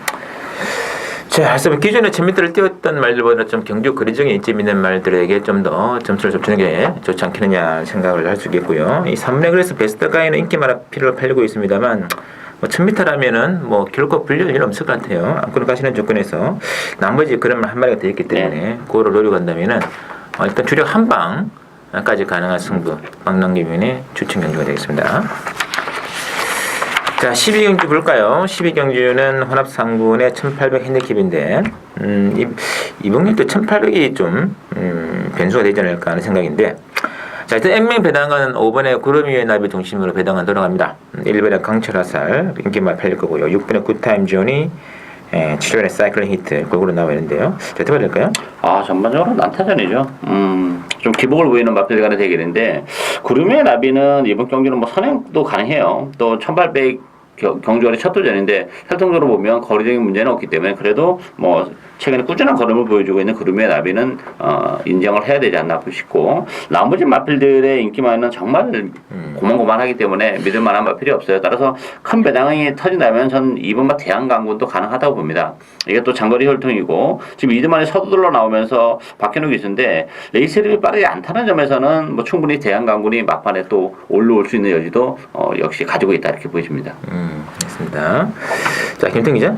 자, 그래서 기존에 1000m를 뛰었던 말들보다 좀 경주 거리중에 인집 있는 말들에게 좀 더 점수를 좀 주는 게 좋지 않겠느냐 생각을 할 수 있겠고요. 이 3분의 그래서 베스트 가이는 인기 마라필을 팔리고 있습니다만 뭐 1000m라면은 뭐 결코 불릴 일은 없을 것 같아요. 안고 가시는 조건에서 나머지 그런 한 마리가 더 있기 때문에 그거를 노리고 간다면은 일단 주력 한 방까지 가능한 승부 박남기 위원의 추천 경주가 되겠습니다. 자, 12경주 볼까요? 12경주는 혼합 상군의 1800 핸디캡인데 이번 경주 1800이 좀 변수가 되지 않을까 하는 생각인데 자, 일단 N명 배당은 5번에 구름 위의 나비 중심으로 배당은 돌아갑니다. 1번에 강철화살 인기만 팔릴 거고요. 6번에 굿타임 존이 7번에 사이클링 히트 골고루 나와 있는데요. 자, 어떻게 될까요? 전반적으로 난타전이죠. 좀 기복을 보이는 마필 간의 대결인데 구름의 나비는 이번 경기는 뭐 선행도 가능해요. 또 1800 경주거리 첫 도전인데 혈통적으로 보면 거리적인 문제는 없기 때문에 그래도 뭐 최근에 꾸준한 걸음을 보여주고 있는 구름의 나비는 인정을 해야 되지 않나 싶고 나머지 마필들의 인기만은 정말 고만고만하기 때문에 믿을 만한 마필이 없어요. 따라서 큰 배당이 터진다면 전 2번마 대한강군도 가능하다고 봅니다. 이게 또 장거리 혈통이고 지금 이드만이 서두들러 나오면서 박현욱 기수인데 레이스 림이 빠르지 않다는 점에서는 뭐 충분히 대한강군이 막판에 또 올라올 수 있는 여지도 역시 가지고 있다 이렇게 보여집니다. 알겠습니다. 자, 김태 기자.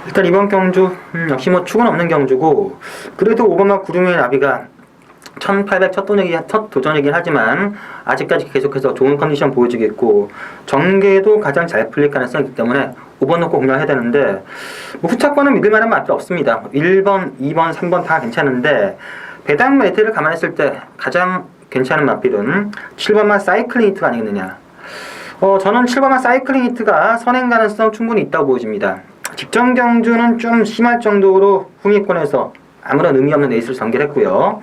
일단 이번 경주 역시 뭐 축은 없는 경주고 그래도 오바마 구름의 나비가 1800 첫 도전이긴 하지만 아직까지 계속해서 좋은 컨디션 보여주겠고 전개도 가장 잘 풀릴 가능성이 있기 때문에 5번 놓고 공략해야 되는데 뭐 후차권은 믿을 만한 맛이 없습니다. 1번, 2번, 3번 다 괜찮은데 배당 매트를 감안했을 때 가장 괜찮은 맛필은 7번만 사이클링 히트가 아니겠느냐. 저는 7번만 사이클링 히트가 선행 가능성 충분히 있다고 보여집니다. 직전 경주는 좀 심할 정도로 후미권에서 아무런 의미 없는 레이스를 전개했고요.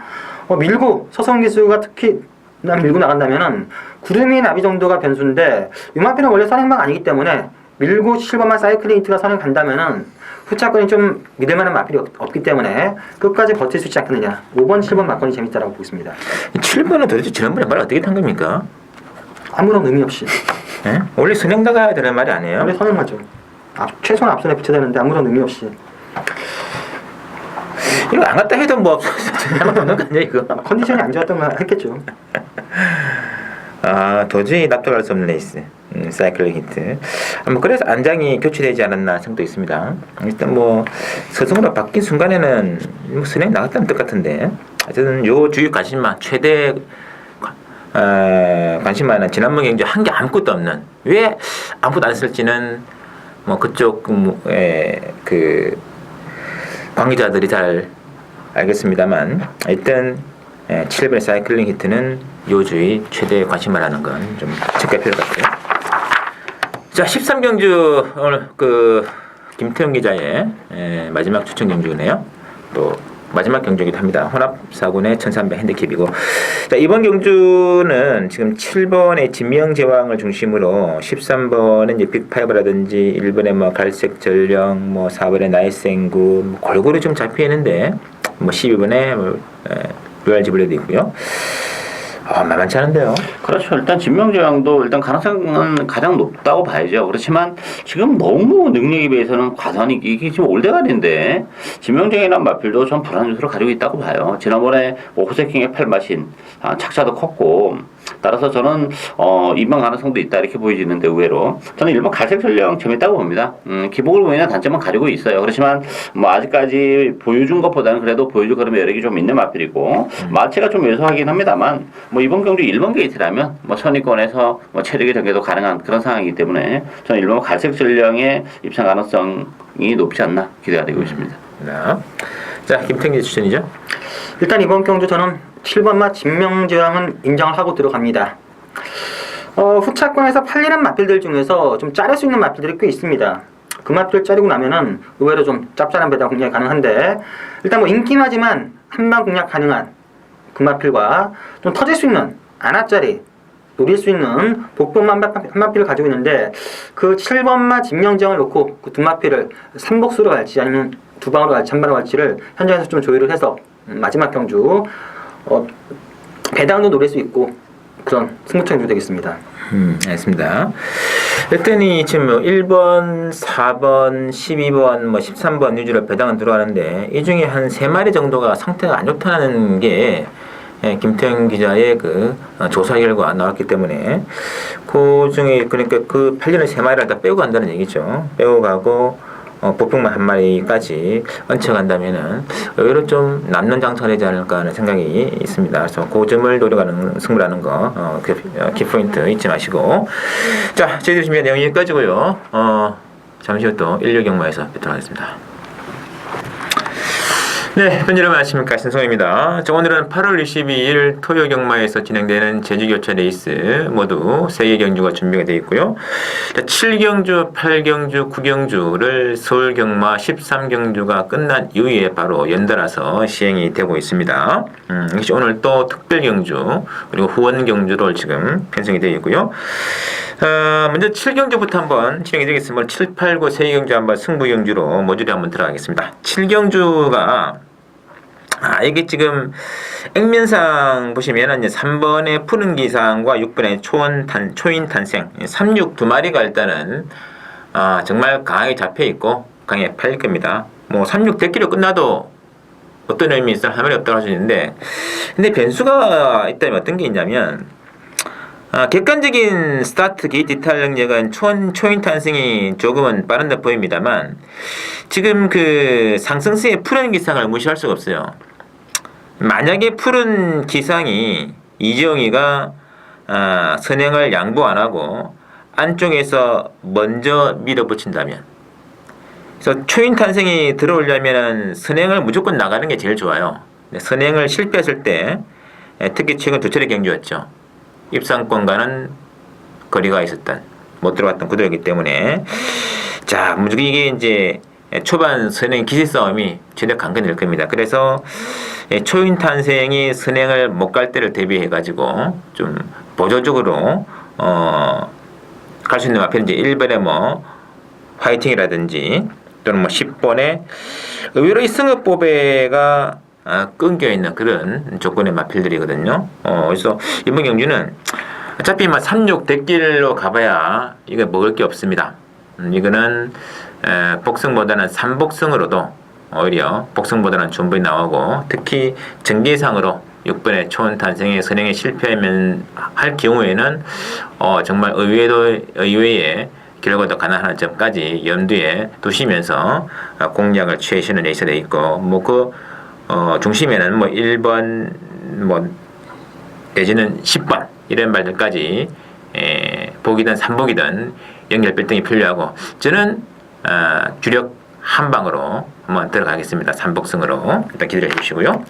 밀고 서성 기수가 특히 밀고 나간다면은 구름이 나비 정도가 변수인데 유마피는 원래 선행방 아니기 때문에 밀고 7번만 사이클링 히트가 선행 간다면은 후차권이 좀 믿을만한 마필이 없기 때문에 끝까지 버틸 수 있지 않겠느냐. 5번, 7번 마건이 재밌다라고 보고 있습니다. 7번은 도대체 지난번에 말 어떻게 탄 겁니까? 아무런 의미 없이. 네? 원래 선행 나가야 되는 말이 아니에요? 원래 선행하죠. 최소한 앞선에 붙여야 되는데 아무런 의미 없이. 이거 안 갔다 해도 뭐 잘못 없는 거 아니야 이거? 컨디션이 안 좋았던 거 했겠죠. 도저히 납득할 수 없는 레이스. 사이클링 히트. 뭐 그래서 안장이 교체되지 않았나 생각도 있습니다. 일단 뭐 서성으로 바뀐 순간에는 뭐 선행 나갔다는 뜻 같은데 어쨌든 요 주요 관심만 최대 관심만은 지난번 경주 한 게 아무것도 없는 왜 아무것도 안 쓸지는 뭐 그쪽 그 관계자들이 잘 알겠습니다만 일단 7번의 사이클링 히트는 요 주의 최대 관심을 하는 건 좀 체크할 필요가 같아요. 자, 13경주 오늘 그 김태형 기자의 마지막 추천 경주네요. 또 마지막 경주이기도 합니다. 혼합 4군의 1300 핸디캡이고 자, 이번 경주는 지금 7번의 진명 제왕을 중심으로 13번은 이제 빅5라든지 1번의 뭐 갈색 전령 뭐 4번의 나이생구 뭐 골고루 좀 잡혀 있는데 뭐 12번에 뭐 로얄 지블레도 있고요. 만만치 않은데요. 그렇죠. 일단 진명제왕도 일단 가능성은 가장 높다고 봐야죠. 그렇지만 지금 너무 능력에 비해서는 과선이 이게 지금 올대가리인데 진명제왕이란 마필도 좀 불안 요소를 가지고 있다고 봐요. 지난번에 호세킹의 8마신 착자도 컸고 따라서 저는 2번 가능성도 있다 이렇게 보여지는데 의외로 저는 1번 갈색 전령 재밌다고 봅니다. 기복을 보이는 단점은 가지고 있어요. 그렇지만 뭐 아직까지 보여준 것보다는 그래도 보여줄 걸음의 여력이 좀 있는 마필이고 마체가 좀 왜소하긴 합니다만 뭐 이번 경주 1번 게이트라면 뭐 선의권에서 뭐 체력의 전개도 가능한 그런 상황이기 때문에 저는 1번 갈색 전령의 입상 가능성이 높지 않나 기대가 되고 있습니다. 자, 김태기 추천이죠? 일단 이번 경주 저는 7번마 진명제왕은 인정을 하고 들어갑니다. 후차권에서 팔리는 마필들 중에서 좀 자를 수 있는 마필들이 꽤 있습니다. 금화필 짜리고 나면은 의외로 좀 짭짤한 배당 공략이 가능한데 일단 뭐 인기마지만 한방 공략 가능한 금화필과 좀 터질 수 있는 안화짜리 노릴 수 있는 복분 한마필을 가지고 있는데 그 7번마 진명정을 놓고 그 두 마필을 3복수로 갈지 아니면 두 방으로 갈지 한 방으로 갈지를 현장에서 좀 조율을 해서 마지막 경주 배당도 노릴 수 있고 그런 승부처 경주 되겠습니다. 알겠습니다. 그랬더니 지금 뭐 1번, 4번, 12번, 뭐 13번 위주로 배당은 들어가는데 이 중에 한 3마리 정도가 상태가 안 좋다는 게 김태형 기자의 그 조사 결과 나왔기 때문에 그 중에 그러니까 그 8년의 3마리를 다 빼고 간다는 얘기죠. 빼고 가고 보폭만 한 마리까지 얹혀간다면은 의외로 좀 남는 장사가 되지 않을까 하는 생각이 있습니다. 그래서 그 점을 노려가는 승부라는 거 키포인트 잊지 마시고 자 저희들이 준비한 내용이 여기까지고요. 잠시 후 또 일요 경마에서 뵙도록 하겠습니다. 네, 팬 여러분 안녕하십니까, 신성입니다. 오늘은 8월 22일 토요 경마에서 진행되는 제주교차 레이스 모두 3개 경주가 준비가 되어 있고요. 7경주, 8경주, 9경주를 서울 경마 13경주가 끝난 이후에 바로 연달아서 시행이 되고 있습니다. 역시 오늘 또 특별 경주 그리고 후원 경주로 지금 편성이 되어 있고요. 먼저 7경주부터 한번 진행이 되겠습니다. 7, 8, 9, 3경주 한번 승부 경주로 모듈에 한번 들어가겠습니다. 7경주가 이게 지금 액면상 보시면은 3번의 푸른 기상과 6번의 초인 탄생 36 두 마리가 일단은 정말 강하게 잡혀 있고 강하게 팔릴 겁니다. 뭐 36 대기로 끝나도 어떤 의미 있어 할 말이 없다고 할 수 있는데 근데 변수가 있다면 어떤 게 있냐면 객관적인 스타트 게이트 탈 능력은 초인 탄생이 조금은 빠른 듯 보입니다만 지금 그 상승세의 푸른 기상을 무시할 수가 없어요. 만약에 푸른 기상이 이지영이가 선행을 양보 안 하고 안쪽에서 먼저 밀어붙인다면 그래서 초인 탄생이 들어오려면 선행을 무조건 나가는 게 제일 좋아요. 선행을 실패했을 때 특히 최근 두 차례 경주였죠. 입상권과는 거리가 있었던 못 들어갔던 구도이기 때문에 자 무조건 이게 이제 초반 선행 기세 싸움이 최대 관건이 될 겁니다. 그래서 초인 탄생이 선행을 못 갈 때를 대비해 가지고 좀 보조적으로 갈 수 있는 마필 이제 1번에 뭐 화이팅이라든지 또는 뭐 10번에 의외로 이 승업보배가 끊겨 있는 그런 조건의 마필들이거든요. 그래서 이번 경주는 어차피 막 36 대길로 가봐야 이거 먹을 게 없습니다. 이거는 복승보다는 3복승으로도 오히려 복승보다는 충분히 나오고 특히 전개상으로 6번의 초원 탄생의 선행에 실패하면 할 경우에는 정말 의외의 결과도 가능한 점까지 염두에 두시면서 공략을 취하시는 레이스가 되어 있고 뭐 그 중심에는 뭐 1번 뭐 내지는 10번 이런 말들까지 복이든 3복이든 연결 빌딩이 필요하고 저는 주력 한 방으로 한번 들어가겠습니다. 3복승으로 일단 기다려 주시고요.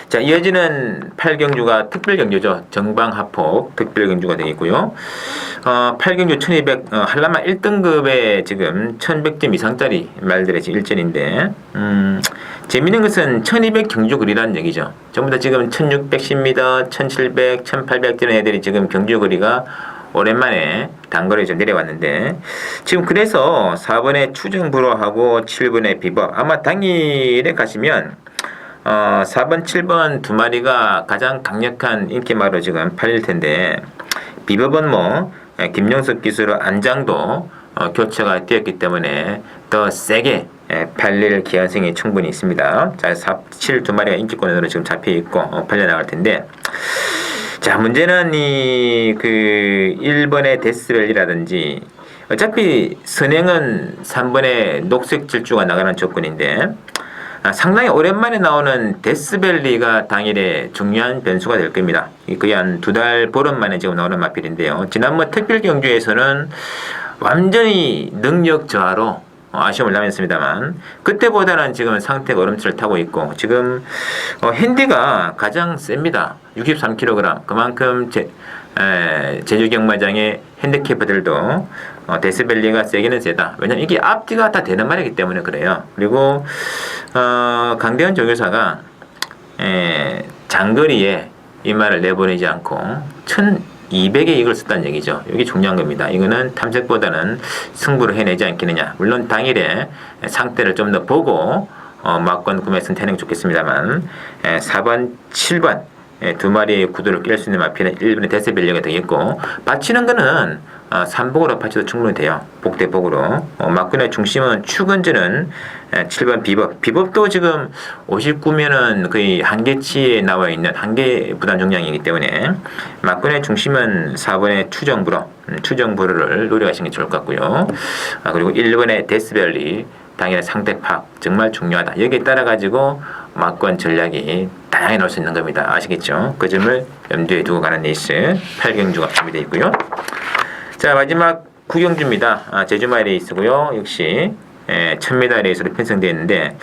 자, 이어지는 8경주가 특별경주죠. 정방합폭 특별경주가 되겠고요. 8경주 1200 한라마 1등급에 지금 1100점 이상짜리 말들의 지금 일전인데 재미있는 것은 1200 경주거리라는 얘기죠. 전부 다 지금 1610m, 1700, 1800 되는 애들이 지금 경주거리가 오랜만에 단거리 좀 내려왔는데 지금 그래서 4번에 추정불허하고 7번에 비법 아마 당일에 가시면 4번, 7번 두 마리가 가장 강력한 인기마로 지금 팔릴 텐데 비법은 뭐 김영석 기수로 안장도 교체가 되었기 때문에 더 세게 팔릴 기한성이 충분히 있습니다. 자, 4, 7 두 마리가 인기권으로 지금 잡혀 있고 팔려나갈 텐데 자, 문제는 그 1번의 데스벨이라든지 어차피 선행은 3번의 녹색 질주가 나가는 조건인데 상당히 오랜만에 나오는 데스밸리가 당일에 중요한 변수가 될 겁니다. 거의 한 2달 보름 만에 지금 나오는 마필인데요. 지난번 특별 경주에서는 완전히 능력 저하로 아쉬움을 남겼습니다만 그때보다는 지금 상태가 오름세를 타고 있고 지금 핸디가 가장 셉니다. 63kg 그만큼 제주 경마장의 핸디캐퍼들도 데스밸리가 세기는 세다. 왜냐면 이게 앞뒤가 다 되는 말이기 때문에 그래요. 그리고 강대현 조교사가 장거리에 이 말을 내보내지 않고 1200의 이익을 썼다는 얘기죠. 이게 중요한 겁니다. 이거는 탐색보다는 승부를 해내지 않겠느냐. 물론 당일에 상태를 좀 더 보고 막권 구매해서 태는 게 좋겠습니다만 4번, 7번 두 마리의 구두를 낄 수 있는 마피는 1번의 데스밸리가 되겠고 받치는 거는 3복으로 받쳐도 충분히 돼요. 복대복으로. 막군의 중심은 축은지는 7번 비법. 비법도 지금 59면은 거의 한계치에 나와 있는 한계 부담 정량이기 때문에 막군의 중심은 4번의 추정불어. 추정불어를 노려가시는 게 좋을 것 같고요. 그리고 1번의 데스밸리. 당연히 상대 파악 정말 중요하다. 여기에 따라 가지고 막권 전략이 다양하게 나올 수 있는 겁니다. 아시겠죠? 그 점을 염두에 두고 가는 레이스 8경주가 준비되어 있고요. 자, 마지막 9경주입니다. 제주마일 레이스고요. 역시 1000m 레이스로 편성되어 있는데,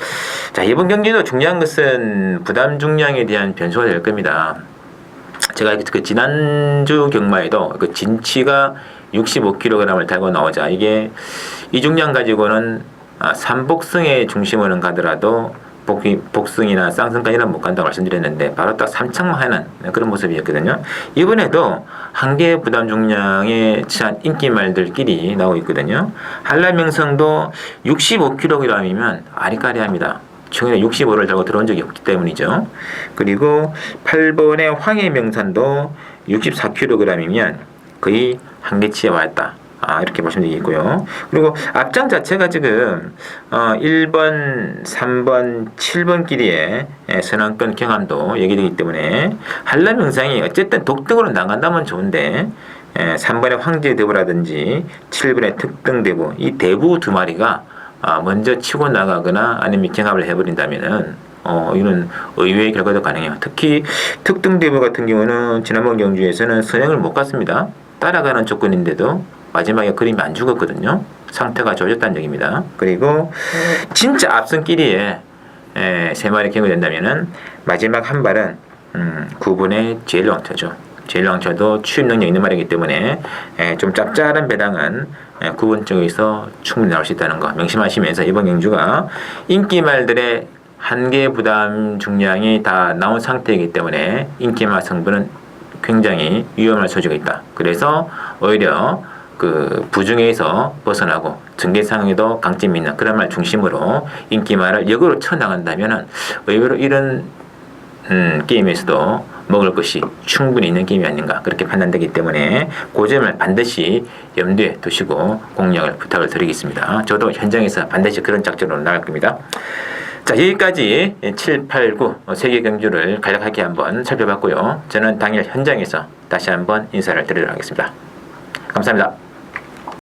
자, 이번 경기도 중요한 것은 부담 중량에 대한 변수가 될 겁니다. 제가 그 지난주 경마에도 그 진치가 65kg을 달고 나오자 이게 이 중량 가지고는 삼복승의 중심으로 가더라도 복승이나 쌍승까지는 못 간다고 말씀드렸는데 바로 딱 3창만 하는 그런 모습이었거든요. 이번에도 한계 부담 중량에 취한 인기말들끼리 나오고 있거든요. 한라명성도 65kg이면 아리까리합니다. 최근에 65를 달고 들어온 적이 없기 때문이죠. 그리고 8번의 황해명산도 64kg이면 거의 한계치에 와 있다. 이렇게 보시면 되겠고요. 그리고 앞장 자체가 지금 1번, 3번, 7번 길이의 선왕권 경함도 얘기되기 때문에 한라명상이 어쨌든 독등으로 나간다면 좋은데 3번의 황제대부라든지 7번의 특등대부 이 대부 두 마리가 먼저 치고 나가거나 아니면 경합을 해버린다면은 이는 의외의 결과도 가능해요. 특히 특등대부 같은 경우는 지난번 경주에서는 선행을 못 갔습니다. 따라가는 조건인데도 마지막에 그림이 안 죽었거든요. 상태가 좋아졌다는 얘기입니다. 그리고 진짜 앞선 끼리에 세 마리 경고 된다면은 마지막 한 발은 9번의 제일왕초죠. 제일왕초도 추입 능력 있는 말이기 때문에 좀 짭짤한 배당은 9번 쪽에서 충분히 나올 수 있다는 거 명심하시면서 이번 경주가 인기말들의 한계 부담 중량이 다 나온 상태이기 때문에 인기말 성분은 굉장히 위험할 소지가 있다. 그래서 오히려 그 부중에서 벗어나고 전개상에도 강점이 있는 그런 말 중심으로 인기말을 역으로 쳐나간다면 의외로 이런 게임에서도 먹을 것이 충분히 있는 게임이 아닌가 그렇게 판단되기 때문에 그 점을 반드시 염두에 두시고 공략을 부탁을 드리겠습니다. 저도 현장에서 반드시 그런 작전으로 나갈 겁니다. 자, 여기까지 7, 8, 9 세계 경주를 간략하게 한번 살펴봤고요. 저는 당일 현장에서 다시 한번 인사를 드리도록 하겠습니다. 감사합니다.